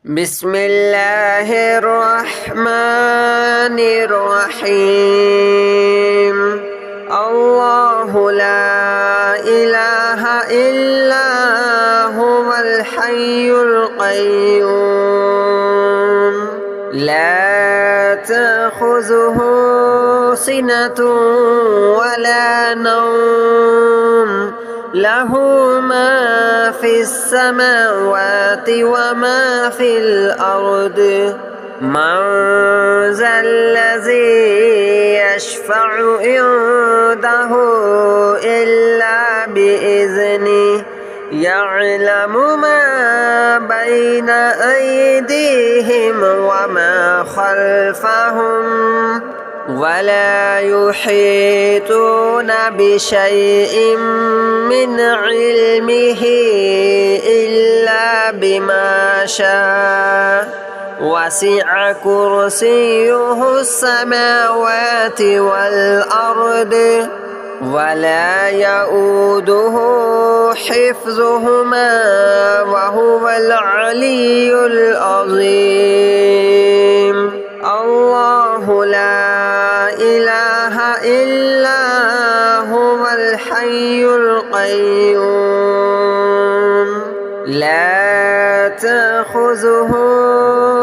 بسم الله الرحمن الرحيم الله لا إله إلا هو الحي القيوم لا تأخذه سنة ولا نوم له ما في السماوات وما في الأرض من ذا الذي يشفع عنده إلا بإذنه يعلم ما بين أيديهم وما خلفهم ولا يحيطون بشيء من علمه إلا بما شاء وسع كرسيه السماوات والأرض ولا يؤوده حفظهما وهو العلي العظيم الله لا إله إلا هو الحي القيوم لا تأخذه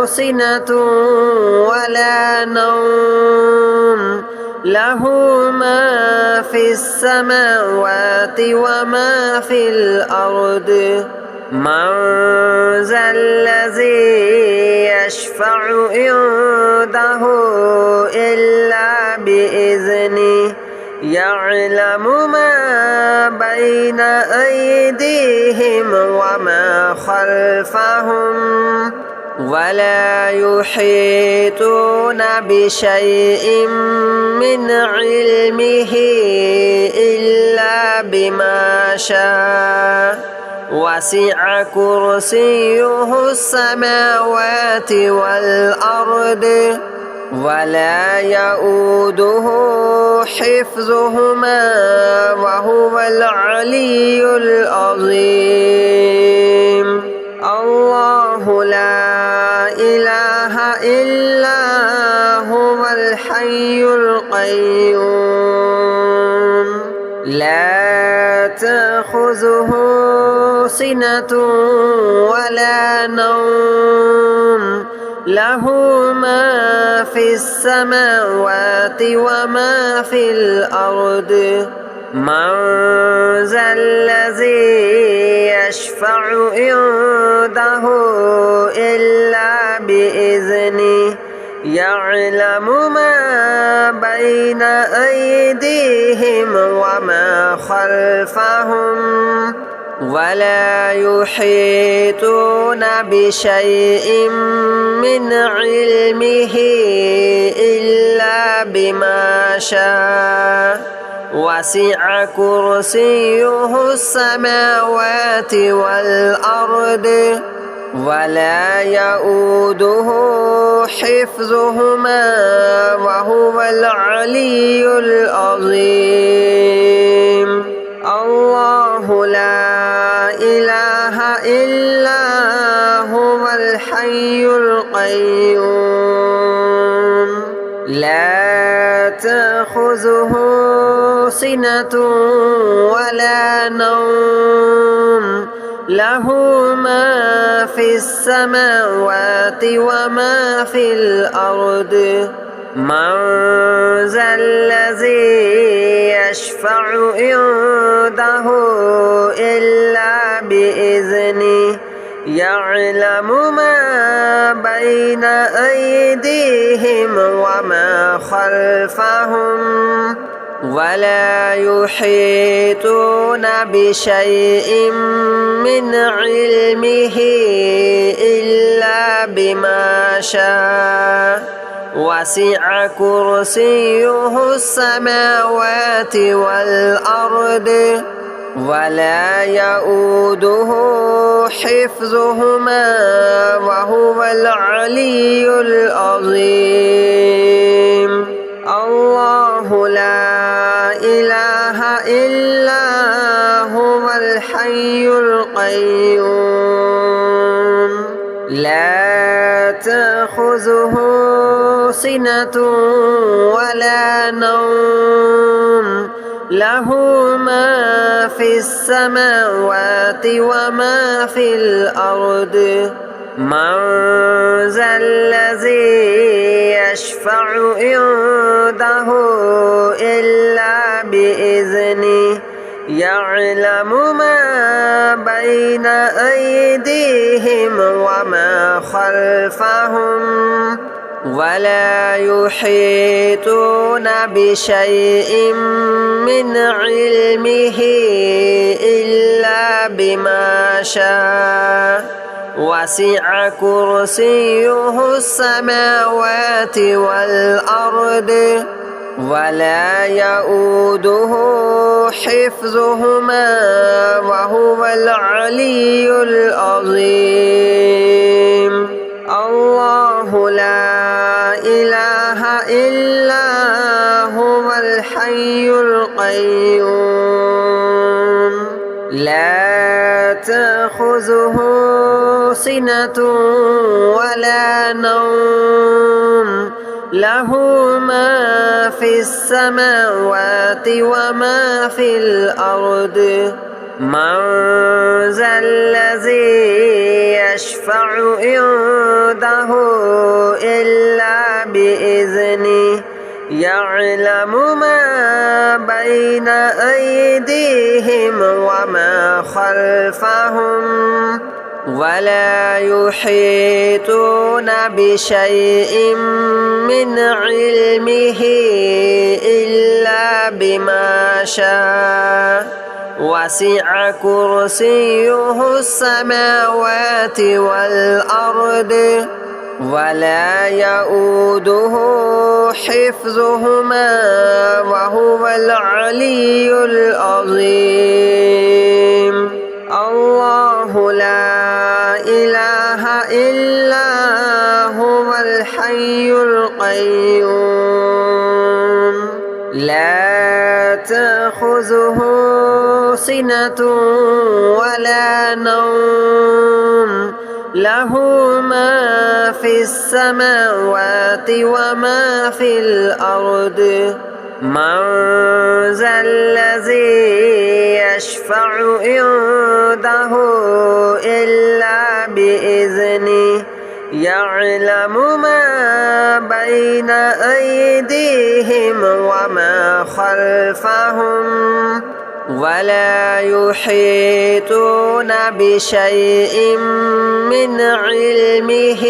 سنة ولا نوم له ما في السماوات وما في الأرض من ذا الذي يشفع عنده إلا بإذنه يعلم ما بين أيديهم وما خلفهم ولا يحيطون بشيء من علمه إلا بما شاء وسع كرسيه السماوات والأرض ولا يؤوده حفظهما وهو العلي العظيم الله لا إله إلا هو الحي القيوم لا تأخذه سنة ولا نوم له ما في السماوات وما في الأرض من ذا الذي يشفع عنده إلا بإذنه يعلم ما بين أيديهم وما خلفهم ولا يحيطون بشيء من علمه إلا بما شاء وسع كرسيه السماوات والأرض ولا يؤوده حفظهما وهو العلي العظيم الله لا إله إلا هو الحي القيوم لا تأخذه سنة ولا نوم له ما في السماوات وما في الأرض من ذا الذي يشفع عنده إلا بإذنه يعلم ما بين أيديهم وما خلفهم ولا يحيطون بشيء من علمه إلا بما شاء وسع كرسيه السماوات والأرض ولا يؤوده حفظهما وهو العلي العظيم الله لا إله إلا هو الحي القيوم لا تأخذه سنة ولا نوم له ما في السماوات وما في الأرض من ذا الذي يشفع عنده إلا بإذنه يعلم ما بين أيديهم وما خلفهم ولا يحيطون بشيء من علمه إلا بما شاء وسع كرسيه السماوات والأرض ولا يؤوده حفظهما وهو العلي العظيم الله لا إله إلا هو الحي القيوم لا تأخذه سنة ولا نوم له ما في السماوات وما في الأرض من ذا الذي يشفع عنده إلا بإذنه يعلم ما بين أيديهم وما خلفهم ولا يحيطون بشيء من علمه إلا بما شاء وسع كرسيه السماوات والأرض ولا يؤوده حفظهما وهو العلي العظيم الله لا إله إلا هو الحي القيوم لا تأخذه سنة ولا نوم له ما في السماوات وما في الأرض من ذا الذي يشفع عنده إلا بإذنه يعلم ما بين أيديهم وما خلفهم ولا يحيطون بشيء من علمه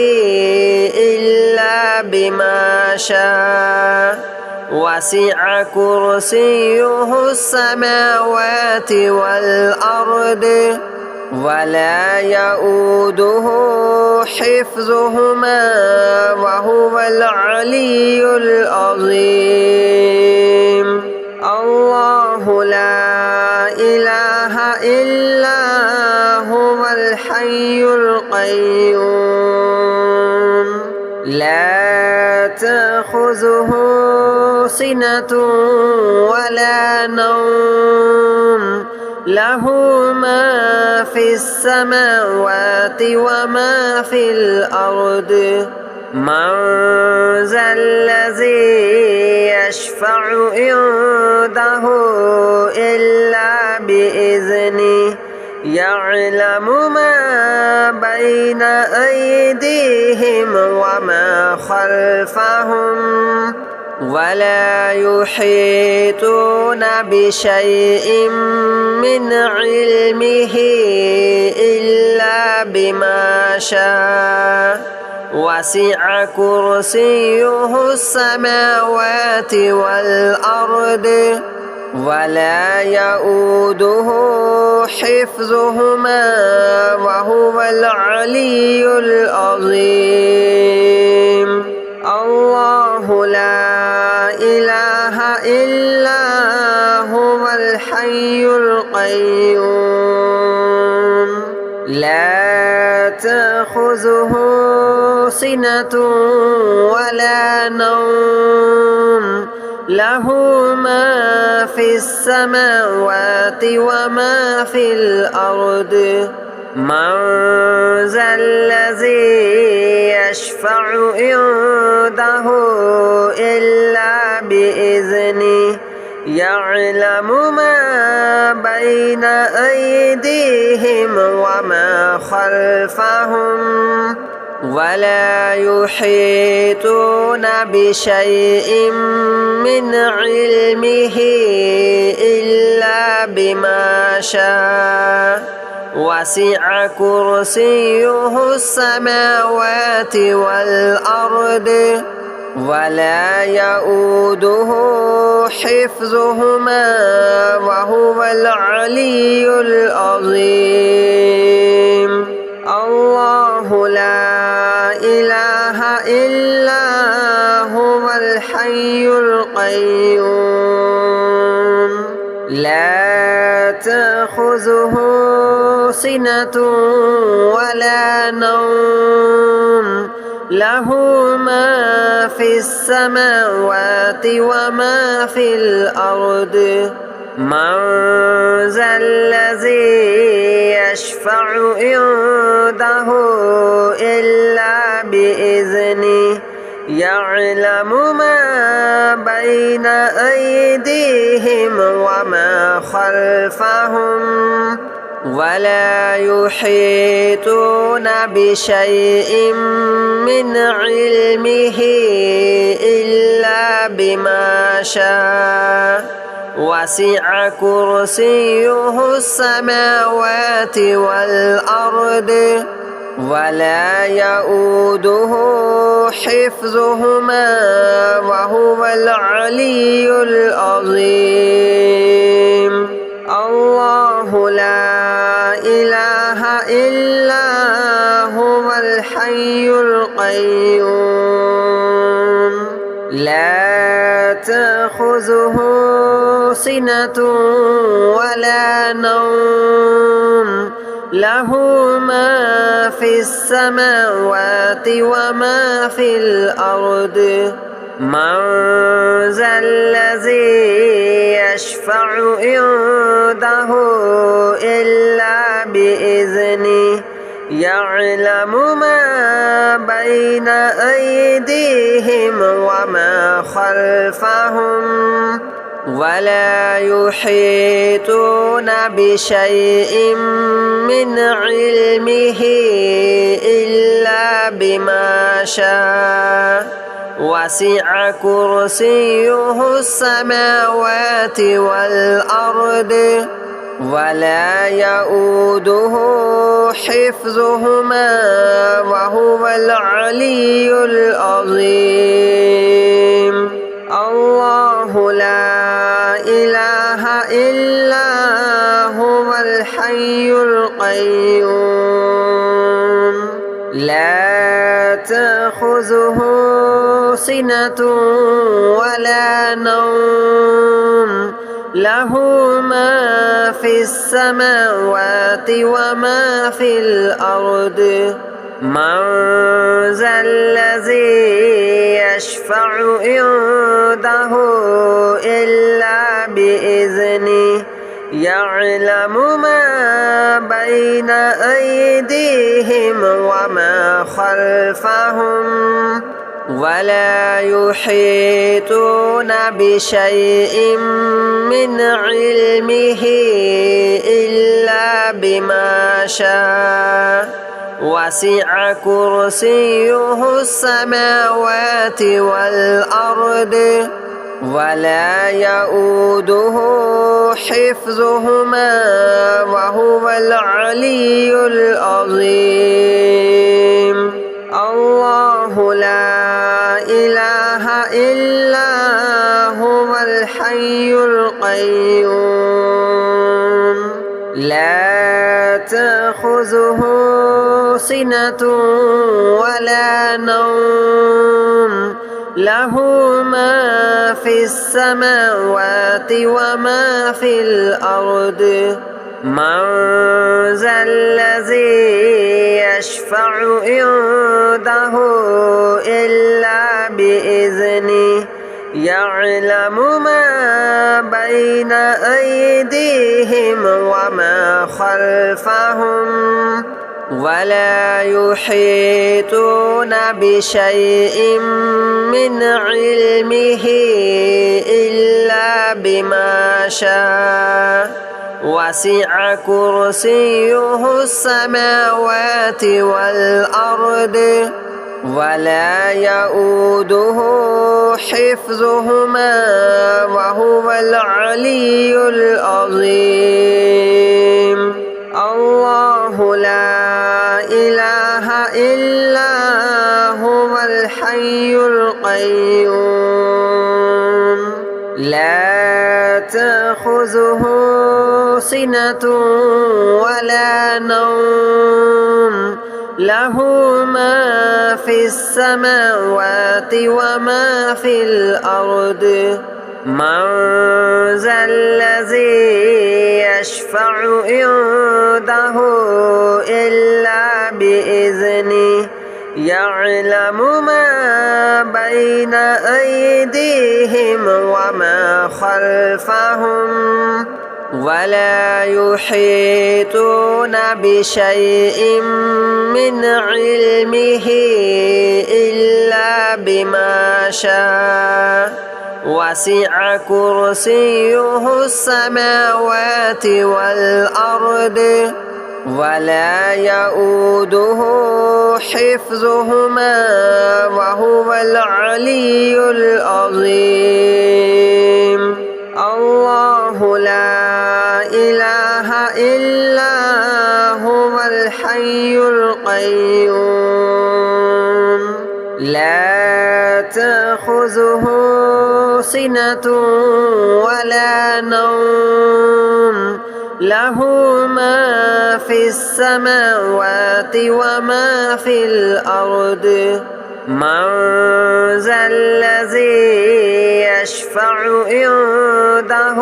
إلا بما شاء وسع كرسيه السماوات والأرض ولا يؤوده حفظهما وهو العلي العظيم الله لا إله إلا هو الحي القيوم لا تأخذه سنة ولا نوم له ما في السماوات وما في الأرض من ذا الذي يشفع عنده إلا بإذنه يعلم ما بين أيديهم وما خلفهم ولا يحيطون بشيء من علمه إلا بما شاء وسع كرسيه السماوات والأرض ولا يؤوده حفظهما وهو العلي العظيم الله لا إله إلا هو الحي القيوم لا تأخذه سنة ولا نوم له ما في السماوات وما في الأرض من ذا الذي يشفع عنده إلا بإذنه يعلم ما بين أيديهم وما خلفهم ولا يحيطون بشيء من علمه إلا بما شاء وسع كرسيه السماوات والأرض ولا يؤوده حفظهما وهو العلي العظيم. الله لا إله إلا هو الحي القيوم لا تأخذه سنة ولا نوم له ما في السماوات وما في الأرض من ذا الذي يشفع عنده إلا بإذنه يعلم ما بين أيديهم وما خلفهم ولا يحيطون بشيء من علمه إلا بما شاء وسع كرسيه السماوات والأرض ولا يؤوده حفظهما وهو العلي العظيم. الله لا إله إلا هو الحي القيوم لا تأخذه سنة ولا نوم له ما في السماوات وما في الأرض من ذا الذي يشفع عنده إلا بإذنه يعلم ما بين أيديهم وما خلفهم ولا يحيطون بشيء من علمه إلا بما شاء وسع كرسيه السماوات والأرض ولا يؤوده حفظهما وهو العلي العظيم. الله لا إله إلا هو الحي القيوم لا تأخذه سنة ولا نوم له ما في السماوات وما في الأرض من ذا الذي يشفع عنده إلا بإذنه يعلم ما بين أيديهم وما خلفهم ولا يحيطون بشيء من علمه إلا بما شاء وسع كرسيه السماوات والأرض ولا يؤوده حفظهما وهو العلي العظيم. الله لا إله إلا هو الحي القيوم لا تأخذه سنة ولا نوم له ما في السماوات وما في الأرض من ذا الذي يشفع عنده إلا بإذنه يعلم ما بين أيديهم وما خلفهم ولا يحيطون بشيء من علمه إلا بما شاء وسع كرسيه السماوات والأرض ولا يؤوده حفظهما وهو العلي العظيم. الله لا إله إلا هو الحي القيوم لا تأخذه سنة ولا نوم له ما في السماوات وما في الأرض من ذا الذي يشفع عنده إلا بإذنه يعلم ما بين أيديهم وما خلفهم ولا يحيطون بشيء من علمه إلا بما شاء وسع كرسيه السماوات والأرض ولا يؤوده حفظهما وهو العلي العظيم. الله لا إله إلا هو الحي القيوم لا تأخذه سنة ولا نوم له ما في السماوات وما في الأرض من ذا الذي يشفع عنده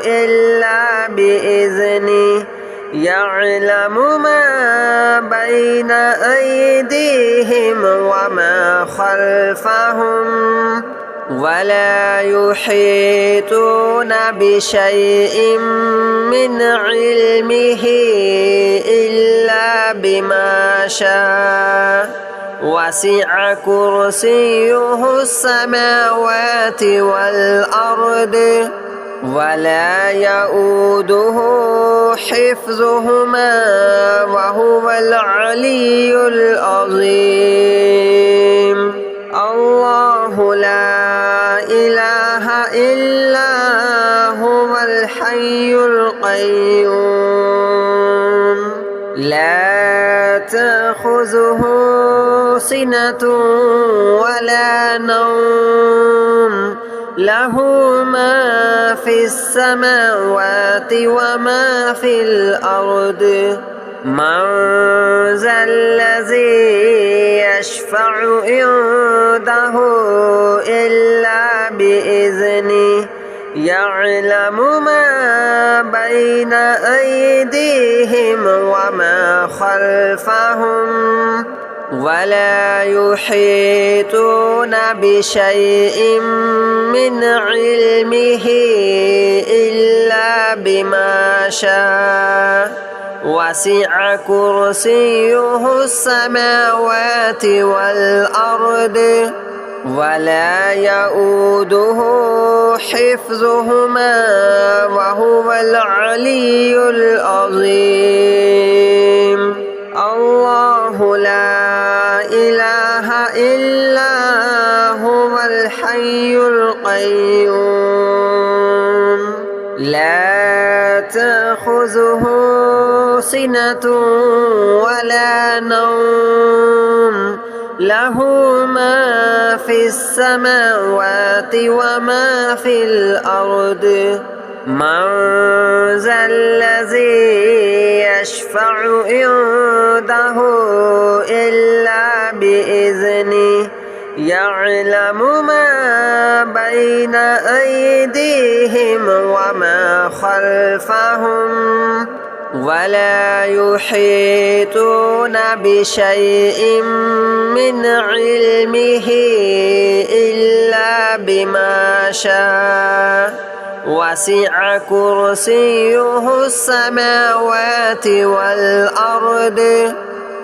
إلا بإذنه يعلم ما بين أيديهم وما خلفهم ولا يحيطون بشيء من علمه إلا بما شاء وسع كرسيه السماوات والأرض ولا يؤوده حفظهما وهو العلي العظيم. الله لا إله إلا هو الحي القيوم لا تأخذه سنة ولا نوم له ما في السماوات وما في الأرض من ذا الذي يشفع عنده إلا بإذنه يعلم ما بين أيديهم وما خلفهم ولا يحيطون بشيء من علمه إلا بما شاء وسع كرسيه السماوات والأرض ولا يؤوده حفظهما وهو العلي العظيم. الله لا إله إلا هو الحي القيوم لا تأخذه سنة ولا نوم له ما في السماوات وما في الأرض من ذا الذي يشفع عنده إلا بإذنه يعلم ما بين أيديهم وما خلفهم ولا يحيطون بشيء من علمه إلا بما شاء وسع كرسيه السماوات والأرض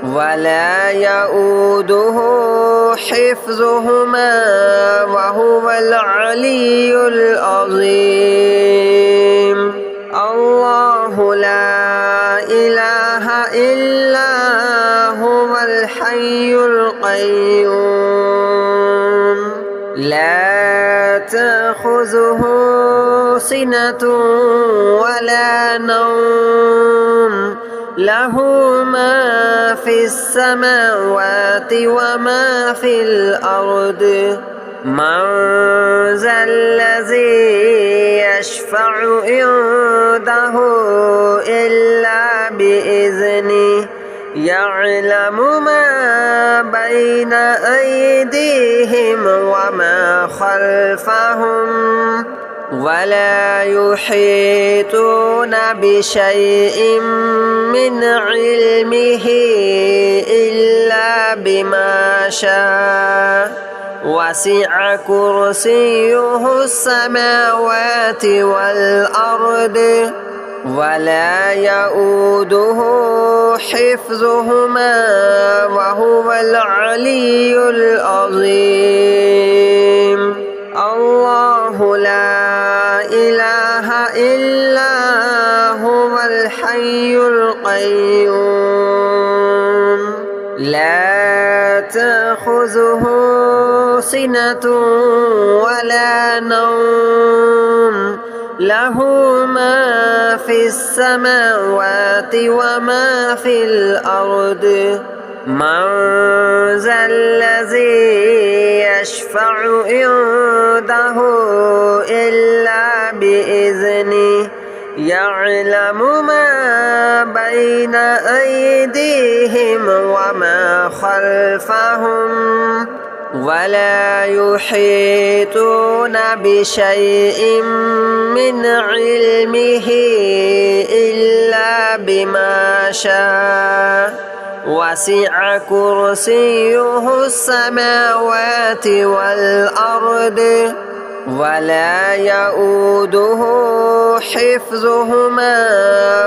ولا يؤوده حفظهما وهو العلي العظيم. الله لا إله إلا هو الحي القيوم لا تأخذه سنة ولا نوم له ما في السماوات وما في الأرض من ذا الذي يشفع عنده إلا بإذنه يعلم ما بين أيديهم وما خلفهم ولا يحيطون بشيء من علمه إلا بما شاء وسع كرسيه السماوات والأرض ولا يؤوده حفظهما وهو العلي العظيم. الله لا إله إلا هو الحي القيوم لا تأخذه سنة ولا نوم له ما في السماوات وما في الأرض من ذا الذي يشفع عنده إلا بإذنه يعلم ما بين أيديهم وما خلفهم ولا يحيطون بشيء من علمه إلا بما شاء وسع كرسيه السماوات والأرض ولا يؤوده حفظهما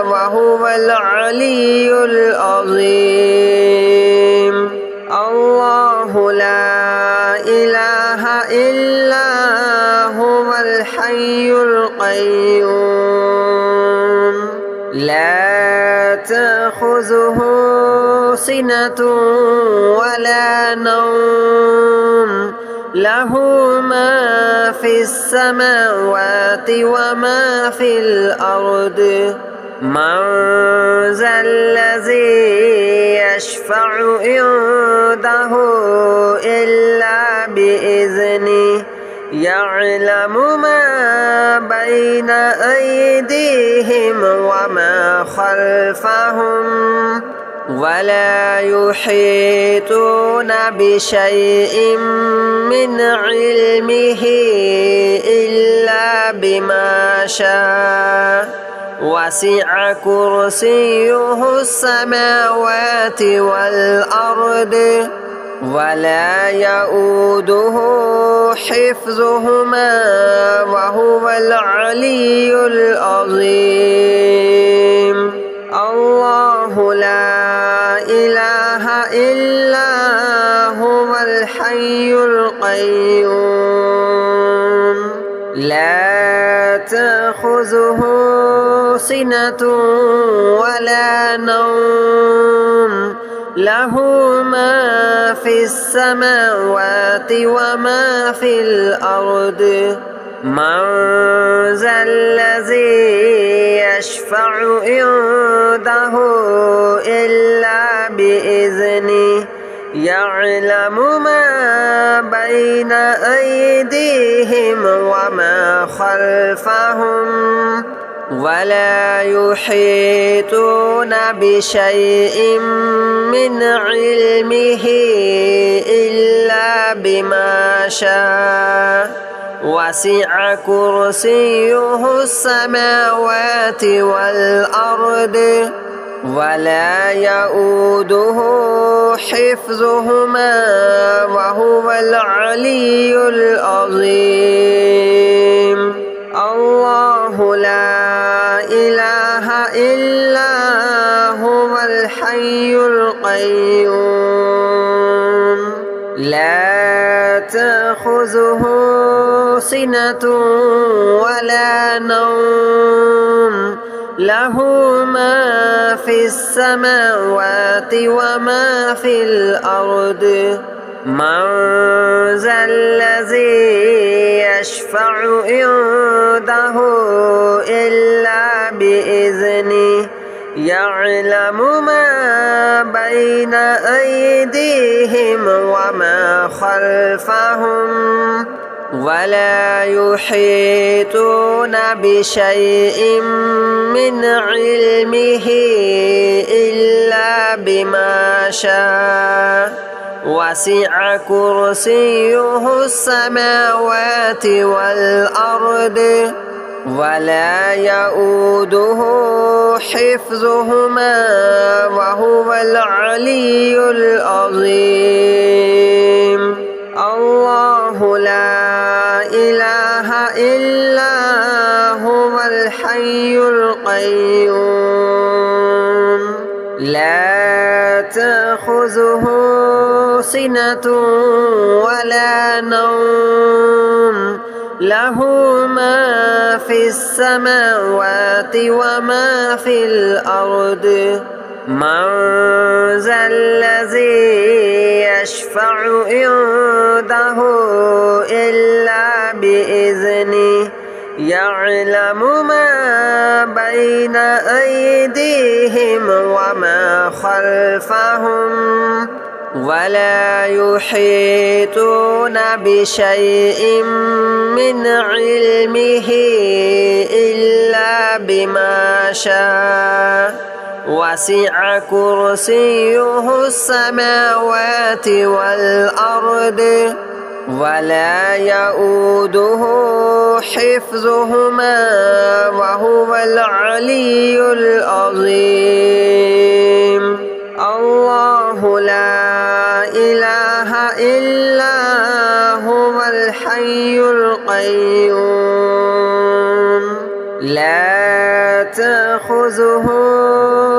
وهو العلي العظيم. الله لا إله إلا هو الحي القيوم لا تأخذه سنة ولا نوم له ما في السماوات وما في الأرض من ذا الذي يشفع عنده إلا بإذنه يعلم ما بين أيديهم وما خلفهم ولا يحيطون بشيء من علمه إلا بما شاء وسع كرسيه السماوات والأرض ولا يؤوده حفظهما وهو العلي العظيم. الله لا إله إلا هو الحي القيوم لا تأخذه سنة ولا نوم له ما في السماوات وما في الأرض من ذا الذي يشفع عنده إلا بإذنه يعلم ما بين أيديهم وما خلفهم ولا يحيطون بشيء من علمه إلا بما شاء وسع كرسيه السماوات والأرض ولا يؤوده حفظهما وهو العلي العظيم. الله لا تأخذه سنة ولا نوم له ما في السماوات وما في الأرض من ذا الذي يشفع عنده إلا بإذنه يعلم ما بين أيديهم وما خلفهم ولا يحيطون بشيء من علمه إلا بما شاء وسع كرسيه السماوات والأرض ولا يؤوده حفظهما وهو العلي العظيم الله لا إله إلا هو الحي القيوم لا تأخذه سنة ولا نوم له ما في السماوات وما في الأرض من ذا الذي يشفع عنده إلا بإذنه يعلم ما بين أيديهم وما خلفهم ولا يحيطون بشيء من علمه إلا بما شاء وسع كرسيه السماوات والأرض ولا يؤوده حفظهما وهو العلي العظيم الله لا إله إلا هو الحي القيوم لا تأخذه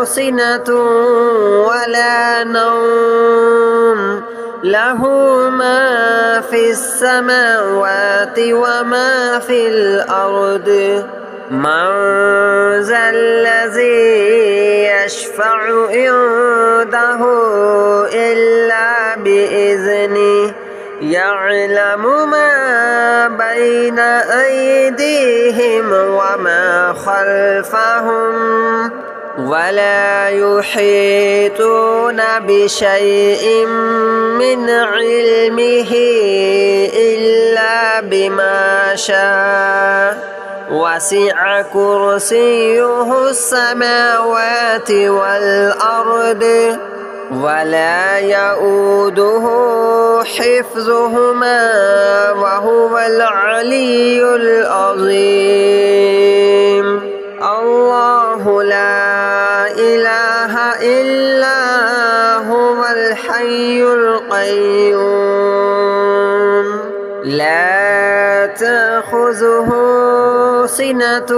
سنة ولا نوم له ما في السماوات وما في الأرض من ذا الذي يشفع عنده إلا بإذنه يعلم ما بين أيديهم وما خلفهم ولا يحيطون بشيء من علمه إلا بما شاء وسع كرسيه السماوات والأرض ولا يؤوده حفظهما وهو العلي العظيم الله لا إله إلا هو الحي القيوم لا تأخذه سنة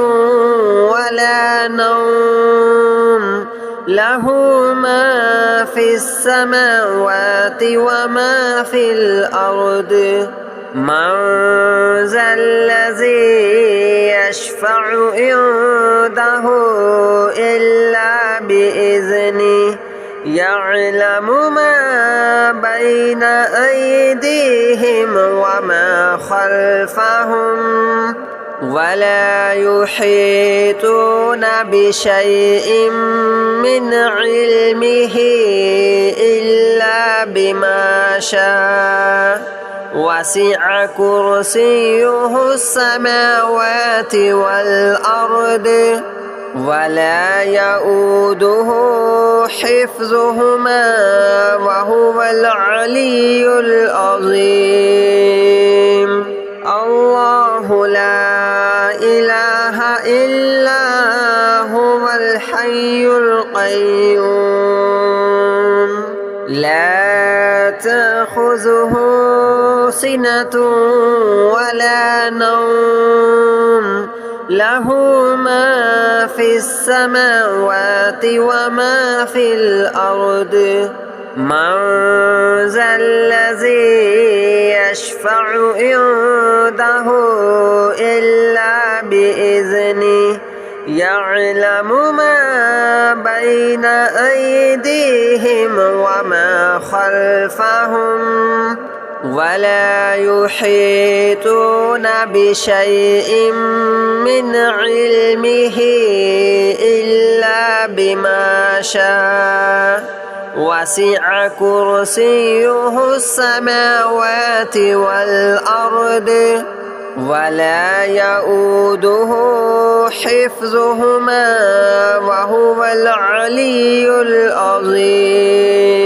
ولا نوم له ما في السماوات وما في الأرض من ذا الذي يشفع عنده إلا بإذنه يعلم ما بين أيديهم وما خلفهم ولا يحيطون بشيء من علمه إلا بما شاء وسع كرسيه السماوات والأرض ولا يؤوده حفظهما وهو العلي العظيم الله لا إله إلا هو الحي القيوم لا تأخذه سنة ولا نوم له ما في السماوات وما في الأرض من ذا الذي يشفع عنده إلا بإذنه يعلم ما بين أيديهم وما خلفهم ولا يحيطون بشيء من علمه إلا بما شاء وسع كرسيه السماوات والأرض ولا يؤوده حفظهما وهو العلي العظيم.